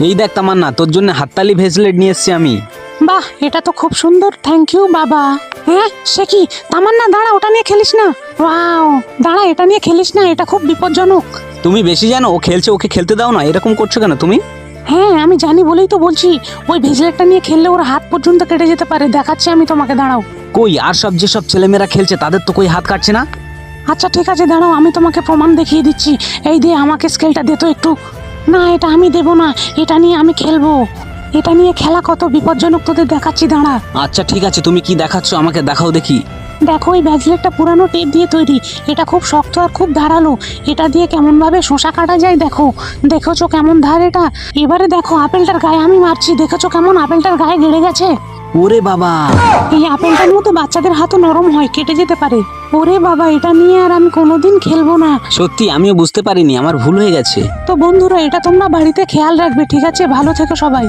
এই দেখ তামান্না, তোর জন্য হাততালি ভেসলেট নিয়ে এসেছি আমি। বাহ, এটা তো খুব সুন্দর, থ্যাংক ইউ বাবা। হ্যাঁ সে কি, তামান্না দাঁড়া, ওটা নিয়ে খেলিস না। ওয়াও, দাঁড়া, এটা নিয়ে খেলিস না, এটা খুব বিপজ্জনক। তুমি বেশি জানো, ও খেলছে, ওকে খেলতে দাও না, এরকম করছো কেন তুমি? হ্যাঁ আমি জানি বলেই তো বলছি, ওই ভেজলেটটা নিয়ে খেললে ওর হাত পর্যন্ত কেটে যেতে পারে। দেখাচ্ছি আমি তোমাকে, দাঁড়াও। কই, আর সব যেসব ছেলেমেয়েরা খেলছে তাদের তো কই হাত কাটছে না। আচ্ছা ঠিক আছে, দাঁড়াও, আমি তোমাকে প্রমাণ দেখিয়ে দিচ্ছি। এই দে, আমাকে স্কেলটা দে তো একটু। না, এটা আমি দেবো না, এটা নিয়ে আমি খেলবো। এটা নিয়ে খেলা কত বিপজ্জনক তোদের দেখাচ্ছি, দাঁড়া। আচ্ছা ঠিক আছে, তুমি কি দেখাচ্ছ আমাকে দেখাও দেখি। দেখো, এই ব্যাজলেটটা পুরানো টেপ দিয়ে তৈরি। এটা খুব শক্ত আর খুব ধারালো। এটা দিয়ে কেমন ভাবে শসা কাটা যায় দেখো। দেখেছো কেমন ধার এটা? এবারে দেখো, আপেলটার গায়ে আমি মারছি, দেখেছো কেমন আপেলটার গায়ে গেড়ে গেছে? ওরে বাবা, এই আপেলটার মতো বাচ্চাদের হাতও নরম হয়, কেটে যেতে পারে। ওরে বাবা, এটা নিয়ে আর আমি কোনোদিন খেলবো না। সত্যি আমিও বুঝতে পারিনি, আমার ভুল হয়ে গেছে। তো বন্ধুরা, এটা তোমরা বাড়িতে খেয়াল রাখবে, ঠিক আছে? ভালো থেকো সবাই।